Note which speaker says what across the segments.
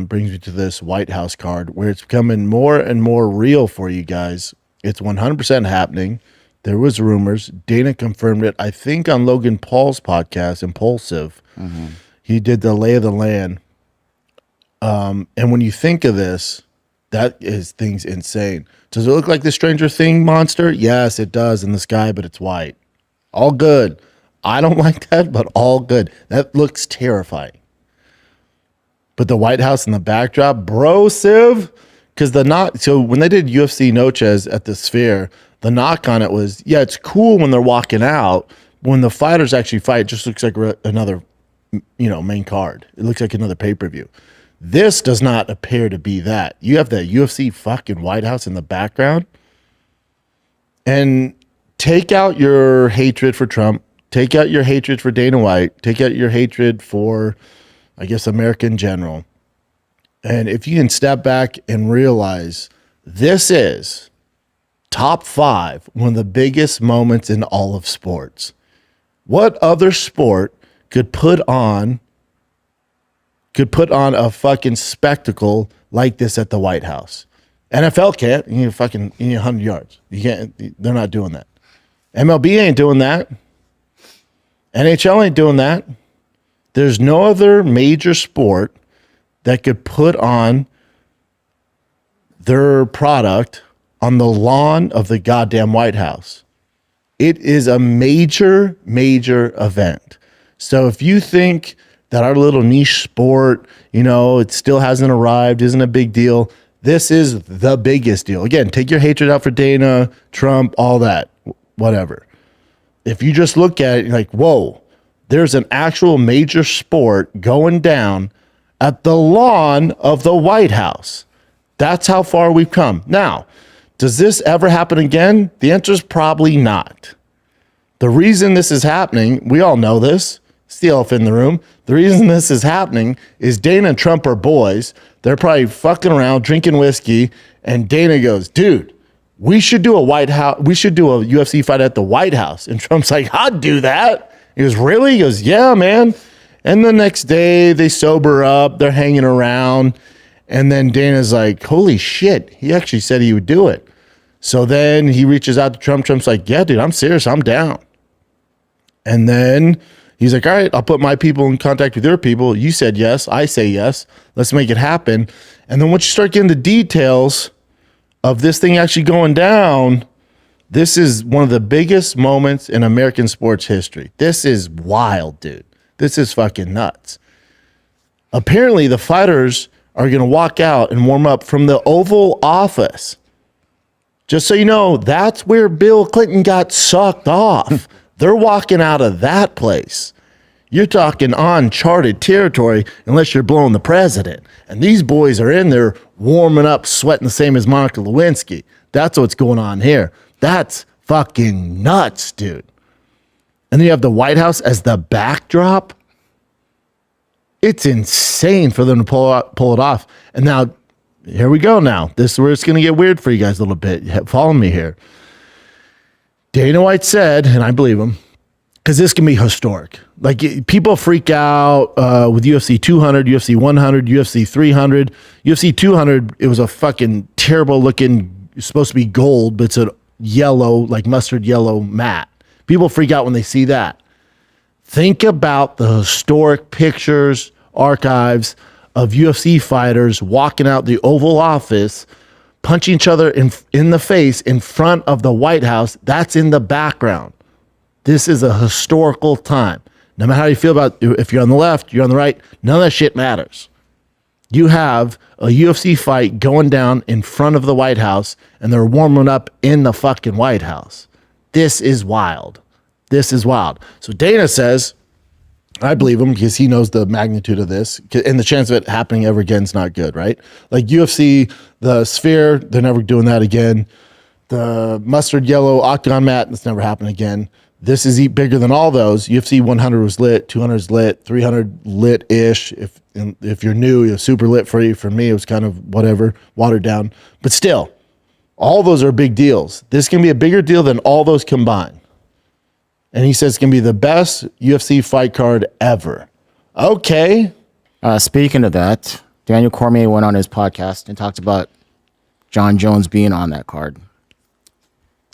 Speaker 1: brings me to this White House card where it's becoming more and more real for you guys. It's 100% happening. There was rumors. Dana confirmed it, I think, on Logan Paul's podcast, Impulsive. Mm-hmm. He did the lay of the land. And when you think of this, that is things insane. Does it look like the Stranger Thing monster? Yes, it does in the sky, but it's white. All good. I don't like that, but all good. That looks terrifying. But the White House in the backdrop, bro, Civ, because so when they did UFC Noches at the Sphere, the knock on it was, yeah, it's cool when they're walking out. When the fighters actually fight, it just looks like another, main card. It looks like another pay-per-view. This does not appear to be that. You have the UFC fucking White House in the background. And take out your hatred for Trump. Take out your hatred for Dana White. Take out your hatred for, I guess, America in general. And if you can step back and realize this is top 5, one of the biggest moments in all of sports. What other sport could put on a fucking spectacle like this at the White House? NFL can't. You need 100 yards. You can't. They're not doing that. MLB ain't doing that. NHL ain't doing that. There's no other major sport that could put on their product on the lawn of the goddamn White House. It is a major, major event. So if you think that our little niche sport, it still hasn't arrived, isn't a big deal, this is the biggest deal. Again, take your hatred out for Dana, Trump, all that, whatever. If you just look at it, you're like, whoa, there's an actual major sport going down at the lawn of the White House. That's how far we've come. Now, does this ever happen again? The answer is probably not. The reason this is happening, we all know this, it's the elephant in the room. The reason this is happening is Dana and Trump are boys. They're probably fucking around, drinking whiskey, and Dana goes, dude, we should do a UFC fight at the White House. And Trump's like, I'd do that. He goes, really? He goes, yeah, man. And the next day they sober up, they're hanging around. And then Dana's like, holy shit, he actually said he would do it. So then he reaches out to Trump. Trump's like, yeah, dude, I'm serious. I'm down. And then he's like, all right, I'll put my people in contact with your people. You said yes. I say yes. Let's make it happen. And then once you start getting the details of this thing actually going down, this is one of the biggest moments in American sports history. This is wild, dude. This is fucking nuts. Apparently, the fighters are going to walk out and warm up from the Oval Office. Just so you know, that's where Bill Clinton got sucked off. They're walking out of that place. You're talking uncharted territory unless you're blowing the president. And these boys are in there warming up, sweating the same as Monica Lewinsky. That's what's going on here. That's fucking nuts, dude. And then you have the White House as the backdrop. It's insane for them to pull it off. And now, here we go now. This is where it's going to get weird for you guys a little bit. Follow me here. Dana White said, and I believe him, because this can be historic. Like, people freak out with UFC 200, UFC 100, UFC 300. UFC 200, it was a fucking terrible looking, it's supposed to be gold, but it's a yellow, like mustard yellow mat. People freak out when they see that. Think about the historic pictures, archives of UFC fighters walking out the Oval Office, punching each other in the face in front of the White House. That's in the background. This is a historical time. No matter how you feel about if you're on the left, you're on the right, none of that shit matters. You have a UFC fight going down in front of the White House, and they're warming up in the fucking White House. This is wild. This is wild. So Dana says, I believe him because he knows the magnitude of this, and the chance of it happening ever again is not good, right? Like UFC, the Sphere, they're never doing that again. The mustard yellow octagon mat, that's never happened again. This is bigger than all those. UFC 100 was lit, 200 is lit, 300 lit-ish. If you're new, you're super lit for you. For me, it was kind of whatever, watered down. But still, all those are big deals. This can be a bigger deal than all those combined. And he says it's going to be the best UFC fight card ever. Okay.
Speaker 2: Speaking of that, Daniel Cormier went on his podcast and talked about Jon Jones being on that card.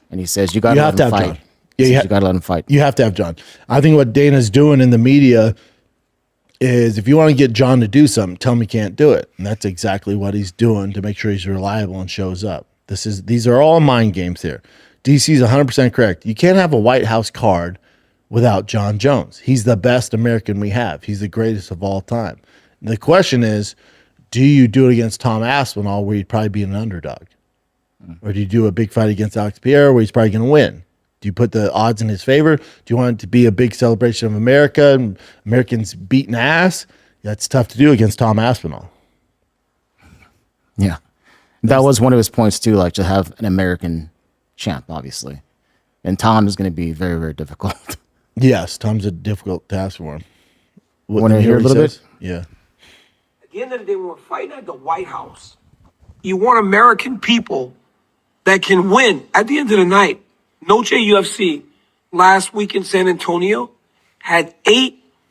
Speaker 2: And he says, you got to let him fight. You got to let him fight.
Speaker 1: You have to have Jon. I think what Dana's doing in the media is if you want to get Jon to do something, tell him he can't do it. And that's exactly what he's doing to make sure he's reliable and shows up. These are all mind games here. DC's 100% correct. You can't have a White House card without Jon Jones. He's the best American we have. He's the greatest of all time. And the question is, do you do it against Tom Aspinall where he'd probably be an underdog? Or do you do a big fight against Alex Pierre where he's probably going to win? Do you put the odds in his favor? Do you want it to be a big celebration of America and Americans beating ass? That's tough to do against Tom Aspinall.
Speaker 2: Yeah. That was one of his points too, like to have an American champ, obviously. And Tom is going to be very, very difficult.
Speaker 1: Yes, Tom's a difficult task for him.
Speaker 2: Want to hear a little bit?
Speaker 1: Yeah.
Speaker 3: At the end of the day, when we're fighting at the White House, you want American people that can win. At the end of the night, Noche UFC last week in San Antonio had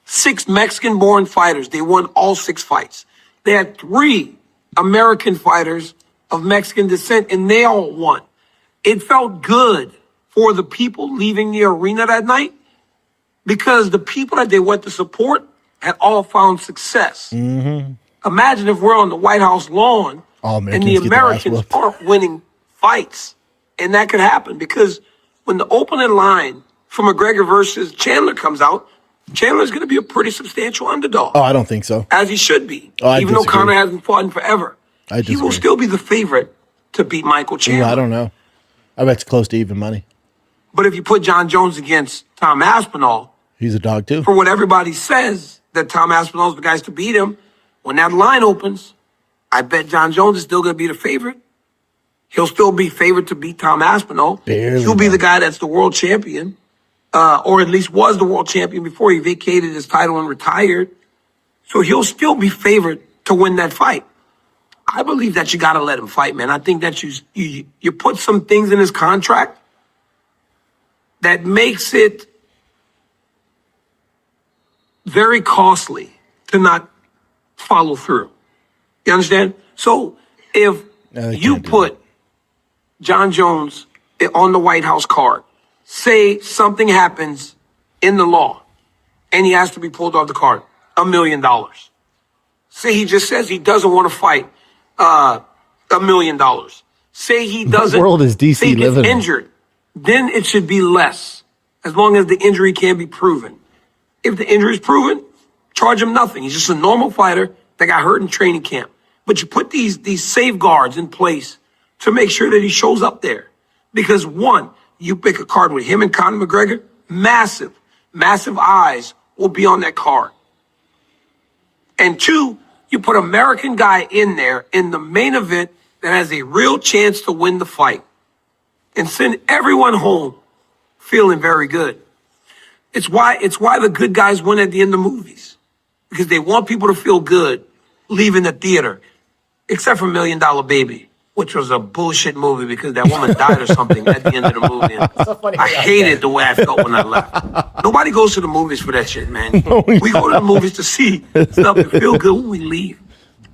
Speaker 3: 6 Mexican-born fighters. They won all 6 fights. They had 3 American fighters of Mexican descent, and they all won. It felt good for the people leaving the arena that night because the people that they went to support had all found success. Mm-hmm. Imagine if we're on the White House lawn and the Americans aren't winning fights. And that could happen because when the opening line for McGregor versus Chandler comes out, Chandler's going to be a pretty substantial underdog.
Speaker 1: Oh, I don't think so.
Speaker 3: As he should be.
Speaker 1: Oh,
Speaker 3: even though Conor hasn't fought in forever.
Speaker 1: He
Speaker 3: will still be the favorite to beat Michael Chandler.
Speaker 1: I don't know. I bet it's close to even money.
Speaker 3: But if you put Jon Jones against Tom Aspinall,
Speaker 1: he's a dog too.
Speaker 3: For what everybody says that Tom Aspinall's the guys to beat him, when that line opens, I bet Jon Jones is still going to be the favorite. He'll still be favored to beat Tom Aspinall. He'll be the guy that's the world champion, or at least was the world champion before he vacated his title and retired. So he'll still be favored to win that fight. I believe that you got to let him fight, man. I think that you put some things in his contract that makes it very costly to not follow through. You understand? So if you put Jon Jones on the White House card, say something happens in the law and he has to be pulled off the card, $1 million. Say he just says he doesn't want to fight, $1 million. Say he doesn't.
Speaker 1: What world is DC
Speaker 3: say he gets
Speaker 1: living in?
Speaker 3: Injured, then it should be less, as long as the injury can be proven. If the injury is proven, charge him nothing. He's just a normal fighter that got hurt in training camp. But you put these safeguards in place to make sure that he shows up there. Because one, you pick a card with him and Conor McGregor, massive eyes will be on that card. And two, you put an American guy in there in the main event that has a real chance to win the fight and send everyone home feeling very good. It's why the good guys win at the end of movies, because they want people to feel good leaving the theater, except for $1 Million Baby, which was a bullshit movie because that woman died or something at the end of the movie. And I hated the way I felt when I left. Nobody goes to the movies for that shit, man. We go to the movies to see stuff and feel good when we leave.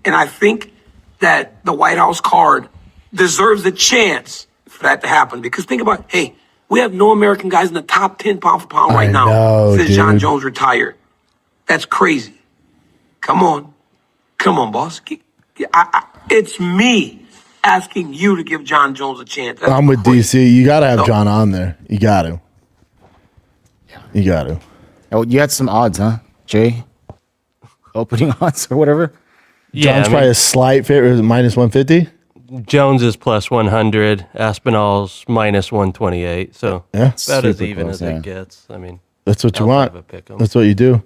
Speaker 3: And I think that the White House card deserves a chance for that to happen. Because think about it, hey, we have no American guys in the top 10 pound for pound right now since Jon Jones retired. That's crazy. Come on, boss. It's me asking you to give Jon Jones a chance.
Speaker 1: I'm with DC. You got to have Jon on there. You got to. You got to.
Speaker 2: Oh, you had some odds, huh, Jay? Opening odds or whatever?
Speaker 1: Yeah, John's probably a slight favorite, minus 150.
Speaker 4: Jones is plus 100. Aspinall's minus 128. So about as even as it gets. I mean,
Speaker 1: that's what you want. That's what you do.